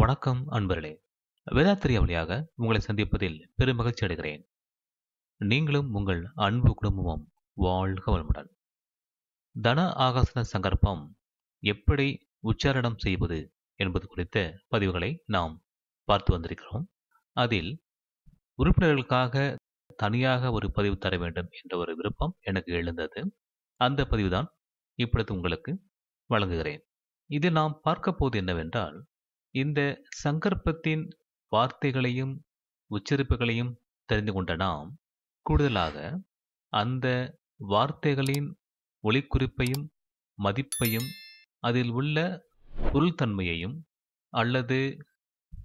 வணக்கம் அன்பர்களே. வேதாத்திரிய வழியாக உங்களை சந்திப்பதில் பெரும் மகிழ்ச்சி அடைகிறேன். நீங்களும் உங்கள் அன்பு குடும்பமும் வாழ்க வளமுடன். தன ஆகர்ஷண சங்கற்பம் எப்படி உச்சாரணம் செய்வது என்பது குறித்த பதிவுகளை நாம் பார்த்து வந்திருக்கிறோம். அதில் உறுப்பினர்களுக்காக தனியாக ஒரு பதிவு தர வேண்டும் என்ற ஒரு விருப்பம் எனக்கு எழுந்தது. அந்த பதிவுதான் இப்பொழுது உங்களுக்கு வழங்குகிறேன். இதில் நாம் பார்க்க போவது என்னவென்றால், இந்த சங்கற்பத்தின் வார்த்தைகளையும் உச்சரிப்புகளையும் தெரிந்து கொண்ட நாம் கூடுதலாக அந்த வார்த்தைகளின் ஒலிக்குறிப்பையும் மதிப்பையும் அதில் உள்ள பொருள்தன்மையையும் அல்லது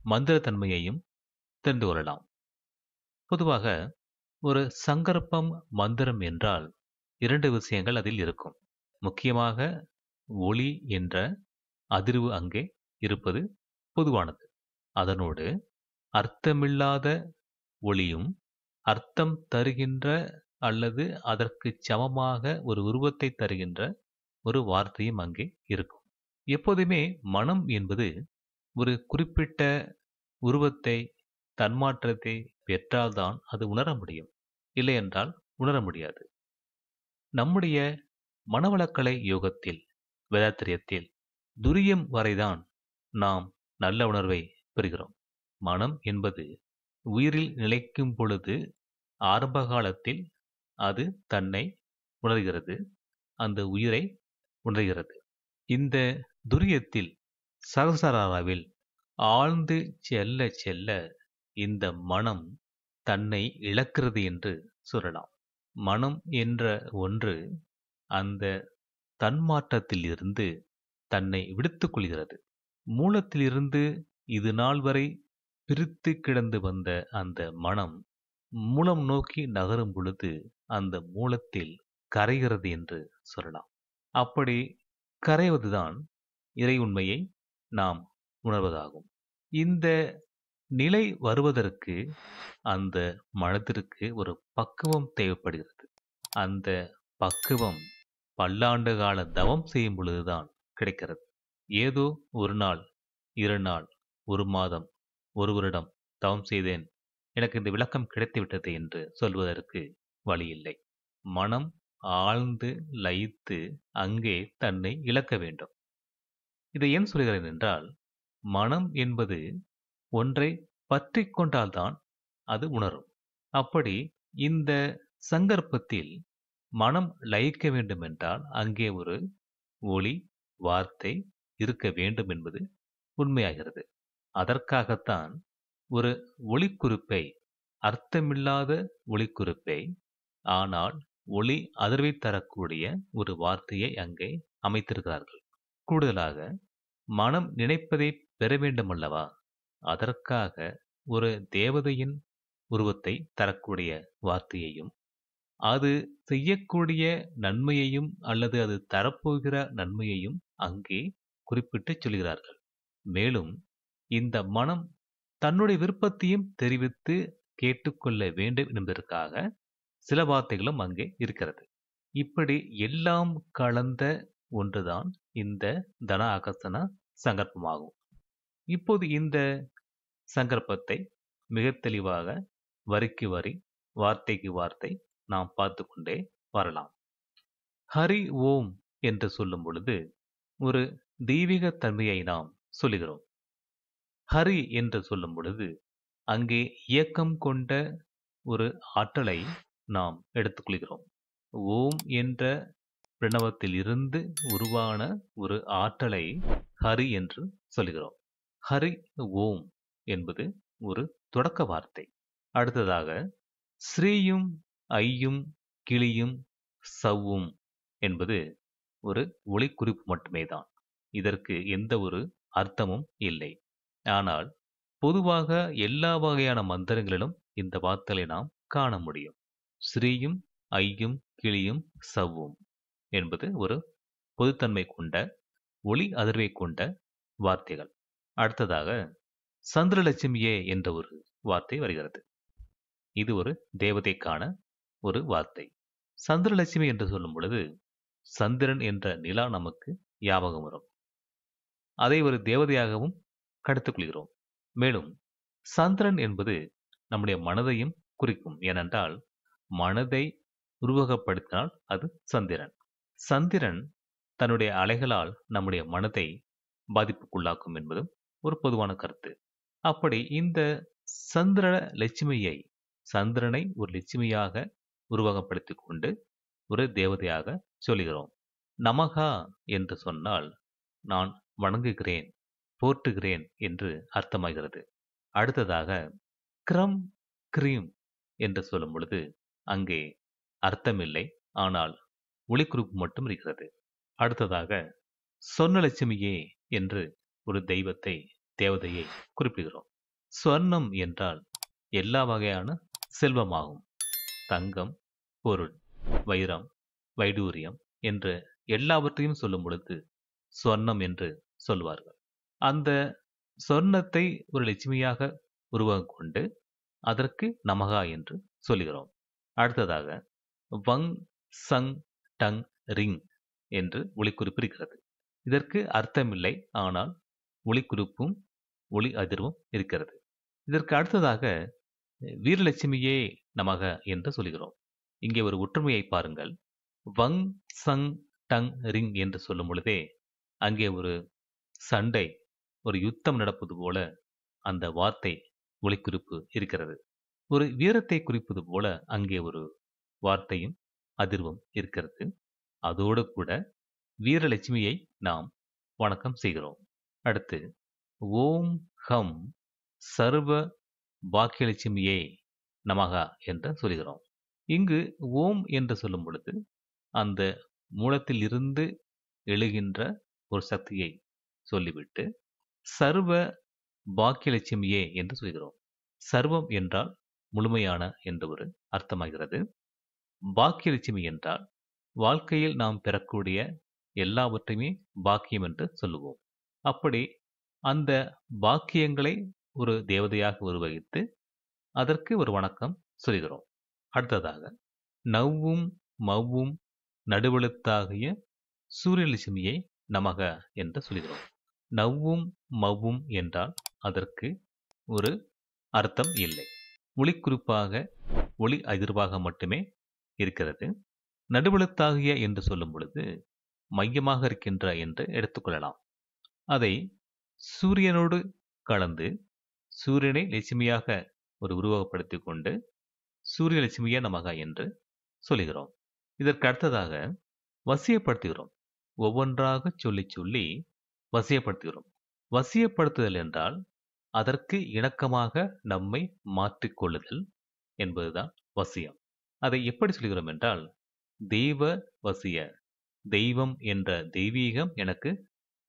மந்திரத்தன்மையையும் தெரிந்து கொள்ளலாம். பொதுவாக ஒரு சங்கற்பம் மந்திரம் என்றால் இரண்டு விஷயங்கள் அதில் இருக்கும். முக்கியமாக ஒலி என்ற அதிர்வு அங்கே இருப்பது பொதுவானது. அதனோடு அர்த்தமில்லாத ஒலியும் அர்த்தம் தருகின்ற அல்லது அதற்கு சமமாக ஒரு உருவத்தை தருகின்ற ஒரு வார்த்தையும் அங்கே இருக்கும். எப்போதுமே மனம் என்பது ஒரு குறிப்பிட்ட உருவத்தை தன்மாற்றத்தை பெற்றால்தான் அது உணர முடியும். இல்லையென்றால் உணர முடியாது. நம்முடைய மனவளக்கலை யோகத்தில் வேதாத்திரியத்தில் துரியம் வரைதான் நாம் நல்ல உணர்வை பெறுகிறோம். மனம் என்பது உயிரில் நிலைக்கும் பொழுது ஆரம்ப காலத்தில் அது தன்னை உணர்கிறது, அந்த உயிரை உணர்கிறது. இந்த துரியத்தில் சகசாராவில் ஆழ்ந்து செல்ல செல்ல இந்த மனம் தன்னை இழக்கிறது என்று சொல்லலாம். மனம் என்ற ஒன்று அந்த தன்மாற்றத்தில் இருந்து தன்னை விடுத்துக் கொள்கிறது. மூலத்திலிருந்து இது நாள் வரை பிரித்து கிடந்து வந்த அந்த மனம் மூலம் நோக்கி நகரும் பொழுது அந்த மூலத்தில் கரைகிறது என்று சொல்லலாம். அப்படி கரைவதுதான் இறை உண்மையை நாம் உணர்வதாகும். இந்த நிலை வருவதற்கு அந்த மனதிற்கு ஒரு பக்குவம் தேவைப்படுகிறது. அந்த பக்குவம் பல்லாண்டு கால தவம் செய்யும் பொழுதுதான் கிடைக்கிறது. ஏதோ ஒரு நாள், 2 நாள், 1 மாதம், 1 வருடம் தவம் செய்தேன், எனக்கு இந்த விளக்கம் கிடைத்துவிட்டது என்று சொல்வதற்கு வழி இல்லை. மனம் ஆழ்ந்து லயித்து அங்கே தன்னை இழக்க வேண்டும். இதை ஏன் சொல்கிறேன் என்றால், மனம் என்பது ஒன்றை பற்றி கொண்டால்தான் அது உணரும். அப்படி இந்த சங்கற்பத்தில் மனம் லயிக்க வேண்டுமென்றால் அங்கே ஒரு ஒலி வார்த்தை இருக்க வேண்டும் என்பது உண்மையாகிறது. அதற்காகத்தான் ஒரு ஒலிக்குறிப்பை, அர்த்தமில்லாத ஒலிக்குறிப்பை, ஆனால் ஒலி அதிர்வை தரக்கூடிய ஒரு வார்த்தையை அங்கே அமைத்திருக்கிறார்கள். கூடுதலாக மனம் நினைப்பதை பெற வேண்டுமல்லவா, அதற்காக ஒரு தேவதையின் உருவத்தை தரக்கூடிய வார்த்தையையும் அது செய்யக்கூடிய நன்மையையும் அல்லது அது தரப்போகிற நன்மையையும் அங்கே குறிப்பிட்டு சொல்கிறார்கள். மேலும் இந்த மனம் தன்னுடைய விருப்பத்தையும் தெரிவித்து கேட்டுக்கொள்ள வேண்டும் என்பதற்காக சில வார்த்தைகளும் அங்கே இருக்கிறது. இப்படி எல்லாம் கலந்த ஒன்றுதான் இந்த தன ஆகர்ஷண சங்கற்பமாகும். இப்போது இந்த சங்கற்பத்தை மிக தெளிவாக வரிக்கு வரி, வார்த்தைக்கு வார்த்தை நாம் பார்த்து கொண்டே வரலாம். ஹரி ஓம் என்று சொல்லும் பொழுது ஒரு தெய்வீக தன்மையை நாம் சொல்லுகிறோம். ஹரி என்று சொல்லும் பொழுது அங்கே இயக்கம் கொண்ட ஒரு ஆற்றலை நாம் எடுத்துக்கொள்கிறோம். ஓம் என்ற பிரணவத்தில் இருந்து உருவான ஒரு ஆற்றலை ஹரி என்று சொல்கிறோம். ஹரி ஓம் என்பது ஒரு தொடக்க வார்த்தை. அடுத்ததாக ஸ்ரீயும் ஐயும் கிளியும் சவ்வும் என்பது ஒரு ஒலிக்குறிப்பு மட்டுமே தான். இதற்கு எந்த ஒரு அர்த்தமும் இல்லை. ஆனால் பொதுவாக எல்லா வகையான மந்திரங்களிலும் இந்த வார்த்தைகளை நாம் காண முடியும். ஸ்ரீயும் ஐயும் கிளியும் சவ்வும் என்பது ஒரு பொதுத்தன்மை கொண்ட ஒலி அதிர்வை கொண்ட வார்த்தைகள். அடுத்ததாக சந்திரலட்சுமியே என்ற ஒரு வார்த்தை வருகிறது. இது ஒரு தேவதைக்கான ஒரு வார்த்தை. சந்திரலட்சுமி என்று சொல்லும் பொழுது சந்திரன் என்ற நிலா நமக்கு ஞாபகம் வரும். அதை ஒரு தேவதையாகவும் கடத்திக் கொள்கிறோம். மேலும் சந்திரன் என்பது நம்முடைய மனதையும் குறிக்கும். ஏனென்றால் மனதை உருவகப்படுத்தினால் அது சந்திரன். சந்திரன் தன்னுடைய அலைகளால் நம்முடைய மனதை பாதிப்புக்குள்ளாக்கும் என்பதும் ஒரு பொதுவான கருத்து. அப்படி இந்த சந்திர லட்சுமியை சந்திரனை ஒரு லட்சுமியாக உருவகப்படுத்திக் கொண்டு ஒரு தேவதையாக சொல்லுகிறோம். நமகா என்று சொன்னால் நான் வணங்குகிறேன், போற்றுகிறேன் என்று அர்த்தமாகிறது. அடுத்ததாக கிரம் கிரீம் என்று சொல்லும் பொழுது அங்கே அர்த்தமில்லை, ஆனால் ஒளிக்குறிப்பு மட்டும் இருக்கிறது. அடுத்ததாக சொர்ணலட்சுமியே என்று ஒரு தெய்வத்தை தேவதையை குறிப்பிடுகிறோம். சொர்ணம் என்றால் எல்லா வகையான செல்வமாகும். தங்கம், பொருள், வைரம், வைடூரியம் என்று எல்லாவற்றையும் சொல்லும் பொழுது சொர்ணம் என்று சொல்வார்கள். அந்த சொர்ணத்தை ஒரு லட்சுமியாக உருவகம் கொண்டு அதற்கு நமகா என்று சொல்லுகிறோம். அடுத்ததாக வங் சங் டங் ரிங் என்று ஒளிக்குறிப்பு இருக்கிறது. இதற்கு அர்த்தமில்லை, ஆனால் ஒளிக்குறிப்பும் ஒளி அதிர்வும் இருக்கிறது. இதற்கு அடுத்ததாக வீரலட்சுமியே நமக என்று சொல்கிறோம். இங்கே ஒரு ஒற்றுமையை பாருங்கள். வங் சங் டங் ரிங் என்று சொல்லும் பொழுதே அங்கே ஒரு சண்டை, ஒரு யுத்தம் நடப்பது போல அந்த வார்த்தை ஒளிக்குறிப்பு இருக்கிறது. ஒரு வீரத்தை குறிப்பது போல அங்கே ஒரு வார்த்தையும் அதிர்வும் இருக்கிறது. அதோடு கூட வீரலட்சுமியை நாம் வணக்கம் செய்கிறோம். அடுத்து ஓம் ஹம் சர்வ பாக்கியலட்சுமியே நமகா என்று சொல்கிறோம். இங்கு ஓம் என்று சொல்லும் பொழுது அந்த மூலத்தில் இருந்து எழுகின்ற ஒரு சக்தியை சொல்லிவிட்டு சர்வ பாக்கியலட்சுமியே என்று சொல்கிறோம். சர்வம் என்றால் முழுமையான என்ற ஒரு அர்த்தமாகிறது. பாக்கியலட்சுமி என்றால் வாழ்க்கையில் நாம் பெறக்கூடிய எல்லாவற்றையுமே பாக்கியம் என்று சொல்லுவோம். அப்படி அந்த பாக்கியங்களை ஒரு தேவதையாக உருவகித்து அதற்கு ஒரு வணக்கம் சொல்கிறோம். அடுத்ததாக நவ்வும் மவ்வும் நடுவெழுத்தாகிய சூரியலட்சுமியை நமக என்று சொல்கிறோம். நவ்வும் மவ்வும் என்றால் அதற்கு ஒரு அர்த்தம் இல்லை. ஒளிக்குறிப்பாக ஒளி அதிர்வாக மட்டுமே இருக்கிறது. நடுவெழுத்தாகிய என்று சொல்லும் பொழுது மையமாக இருக்கின்ற என்று எடுத்துக்கொள்ளலாம். அதை சூரியனோடு கலந்து சூரியனை லட்சுமியாக ஒரு உருவகப்படுத்திக் கொண்டு சூரியலட்சுமியே நமக என்று சொல்லுகிறோம். இதற்கு அடுத்ததாக வசியப்படுத்துகிறோம். ஒவ்வொன்றாக சொல்லி சொல்லி வசியப்படுத்துகிறோம். வசியப்படுத்துதல் என்றால் அதற்கு இணக்கமாக நம்மை மாற்றிக்கொள்ளுதல் என்பதுதான் வசியம். அதை எப்படி சொல்கிறோம் என்றால் தெய்வ வசிய, தெய்வம் என்ற தெய்வீகம் எனக்கு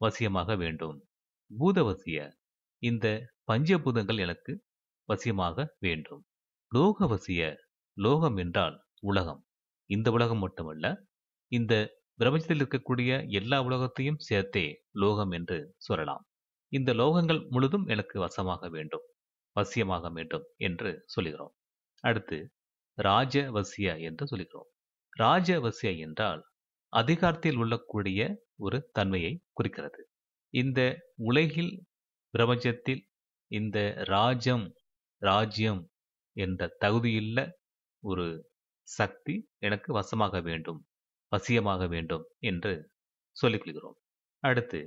வசியமாக வேண்டும். பூதவசிய, இந்த பஞ்சபூதங்கள் எனக்கு வசியமாக வேண்டும். லோகவசிய, லோகம் என்றால் உலகம். இந்த உலகம் மட்டுமல்ல, இந்த பிரபஞ்சத்தில் இருக்கக்கூடிய எல்லா உலகத்தையும் சேர்த்தே லோகம் என்று சொல்லலாம். இந்த லோகங்கள் முழுதும் எனக்கு வசமாக வேண்டும், வசியமாக வேண்டும் என்று சொல்லுகிறோம். அடுத்து ராஜவசிய என்று சொல்லுகிறோம். ராஜவசிய என்றால் அதிகாரத்தில் உள்ளக்கூடிய ஒரு தன்மையை குறிக்கிறது. இந்த உலகில் பிரபஞ்சத்தில் இந்த ராஜ்யம் என்ற தகுதியுள்ள ஒரு சக்தி எனக்கு வசமாக வேண்டும், வசியமாக வேண்டும் என்று சொல்லிக் கொள்கிறோம். அடுத்து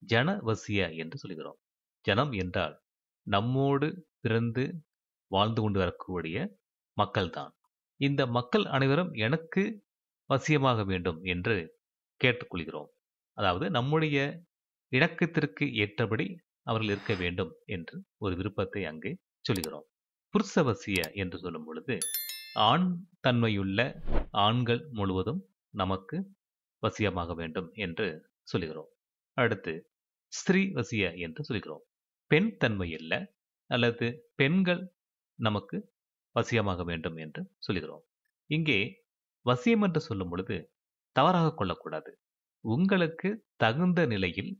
ஜனவசிய என்று சொல்கிறோம். ஜனம் என்றால் நம்மோடு பிறந்து வாழ்ந்து கொண்டு வரக்கூடிய மக்கள்தான். இந்த மக்கள் அனைவரும் எனக்கு வசியமாக வேண்டும் என்று கேட்டுக்கொள்கிறோம். அதாவது நம்முடைய இணக்கத்திற்கு ஏற்றபடி அவர்கள் இருக்க வேண்டும் என்று ஒரு விருப்பத்தை அங்கே சொல்கிறோம். புருஷவசிய என்று சொல்லும் பொழுது ஆண் தன்மையுள்ள ஆண்கள் முழுவதும் நமக்கு வசியமாக வேண்டும் என்று சொல்கிறோம். அடுத்து ஸ்திரீ வசிய என்று சொல்கிறோம். பெண் தன்மையுள்ள அல்லது பெண்கள் நமக்கு வசியமாக வேண்டும் என்று சொல்கிறோம். இங்கே வசியம் என்று சொல்லும் பொழுது தவறாக கொள்ளக்கூடாது. உங்களுக்கு தகுந்த நிலையில்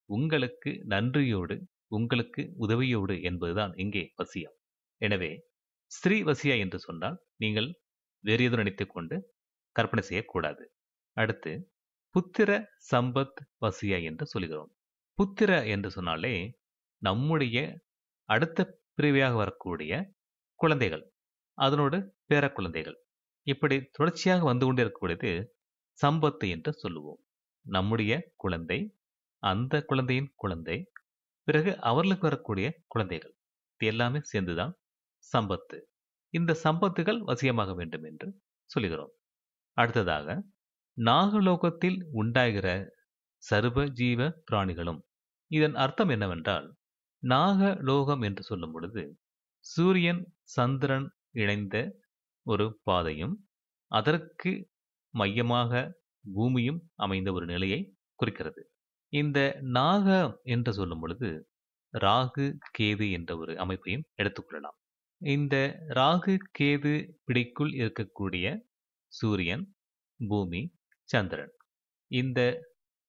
உங்களுக்கு நன்றியோடு உங்களுக்கு உதவியோடு என்பதுதான் இங்கே வசியம். எனவே ஸ்திரீ வசிய என்று சொன்னால் நீங்கள் வேறு எதுவும் நினைத்துக் கொண்டு கற்பனை செய்யக்கூடாது. அடுத்து புத்திர சம்பத் வசிய என்று சொல்கிறோம். புத்திர என்று சொன்னாலே நம்முடைய அடுத்த பிரிவையாக வரக்கூடிய குழந்தைகள், அதனோடு பேர குழந்தைகள், இப்படி தொடர்ச்சியாக வந்து கொண்டே இருக்கக்கூடியது சம்பத்து என்று சொல்லுவோம். நம்முடைய குழந்தை, அந்த குழந்தையின் குழந்தை, பிறகு அவர்களுக்கு வரக்கூடிய குழந்தைகள், இது எல்லாமே சேர்ந்துதான் சம்பத்து. இந்த சம்பத்துகள் வசியமாக வேண்டும் என்று சொல்லுகிறோம். அடுத்ததாக, நாகலோகத்தில் உண்டாகிற சர்வ ஜீவ பிராணிகளும். இதன் அர்த்தம் என்னவென்றால், நாகலோகம் என்று சொல்லும் பொழுது சூரியன் சந்திரன் இணைந்த ஒரு பாதையும் அதற்கு மையமாக பூமியும் அமைந்த ஒரு நிலையை குறிக்கிறது. இந்த நாக என்று சொல்லும் பொழுது ராகு கேது என்ற ஒரு அமைப்பையும் எடுத்துக்கொள்ளலாம். இந்த ராகு கேது பிடிக்குள் இருக்கக்கூடிய சூரியன், பூமி, சந்திரன், இந்த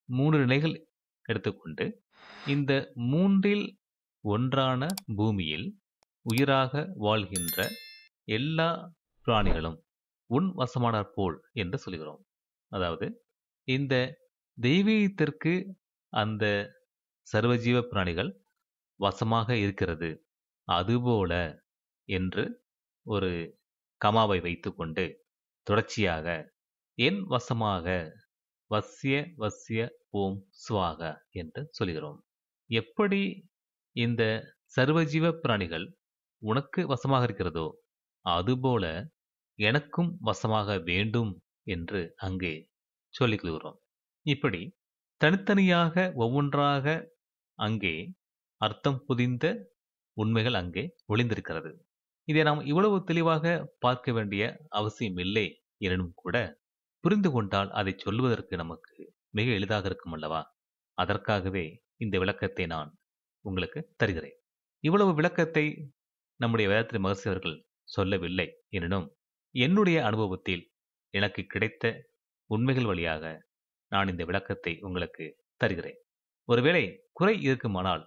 3 நிலைகள் எடுத்துக்கொண்டு இந்த 3ல் ஒன்றான பூமியில் உயிராக வாழ்கின்ற எல்லா பிராணிகளும் உன் வசமானார் போல் என்று சொல்கிறோம். அதாவது இந்த தெய்வீகத்திற்கு அந்த சர்வஜீவ பிராணிகள் வசமாக இருக்கிறது, அதுபோல என்று ஒரு கமாவை வைத்துக்கொண்டு தொடர்ச்சியாக என் வசமாக வஸ்ய வஸ்ய ஓம் ஸ்வாக என்று சொல்கிறோம். எப்படி இந்த சர்வஜீவ பிராணிகள் உனக்கு வசமாக இருக்கிறதோ அதுபோல எனக்கும் வசமாக வேண்டும் என்று அங்கே சொல்லிக் கொள்கிறோம். இப்படி தனித்தனியாக ஒவ்வொன்றாக அங்கே அர்த்தம் புதிந்த உண்மைகள் அங்கே ஒளிந்திருக்கிறது. இதை நாம் இவ்வளவு தெளிவாக பார்க்க வேண்டிய அவசியம் இல்லை எனினும் கூட புரிந்து கொண்டால் அதை சொல்வதற்கு நமக்கு மிக எளிதாக இருக்கும் அல்லவா? அதற்காகவே இந்த விளக்கத்தை நான் உங்களுக்கு தருகிறேன். இவ்வளவு விளக்கத்தை நம்முடைய வேதாத்திரி மகர்ஷி அவர்கள் சொல்லவில்லை எனினும் என்னுடைய அனுபவத்தில் எனக்கு கிடைத்த உண்மைகள் வழியாக நான் இந்த விளக்கத்தை உங்களுக்கு தருகிறேன். ஒருவேளை குறை இருக்குமானால்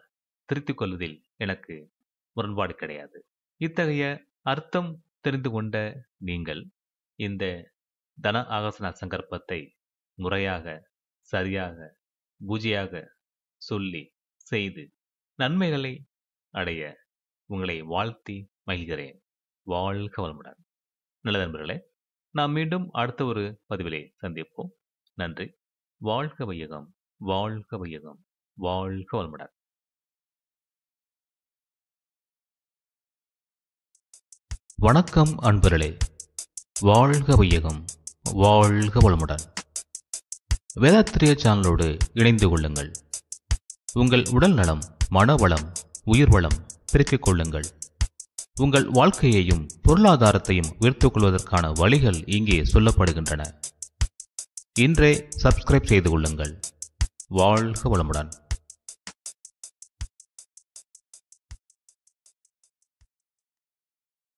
திருத்திக் கொள்வதில் எனக்கு முரண்பாடு கிடையாது. இத்தகைய அர்த்தம் தெரிந்து கொண்ட நீங்கள் இந்த தன ஆகர்ஷண சங்கற்பத்தை முறையாக, சரியாக, பூஜையாக சொல்லி செய்து நன்மைகளை அடைய உங்களை வாழ்த்தி மகிழ்கிறேன். வாழ்க வளமுடன். நல்ல நண்பர்களே, நாம் மீண்டும் அடுத்த ஒரு பதிவிலே சந்திப்போம். நன்றி. வாழ்க வையகம், வாழ்க வையகம், வாழ்க வளமுடன். வணக்கம் அன்பர்களே. வாழ்க வையகம், வாழ்க வளமுடன். வேதாத்திரிய சேனலோடு இணைந்து கொள்ளுங்கள். உங்கள் உடல் நலம், மனவளம், உயிர் வளம் பெருக்கிக் கொள்ளுங்கள். உங்கள் வாழ்க்கையையும் பொருளாதாரத்தையும் உயர்த்திக் கொள்வதற்கான வழிகள் இங்கே சொல்லப்படுகின்றன. இன்றே சப்ஸ்கிரைப் செய்து கொள்ளுங்கள். வாழ்க வளமுடன்.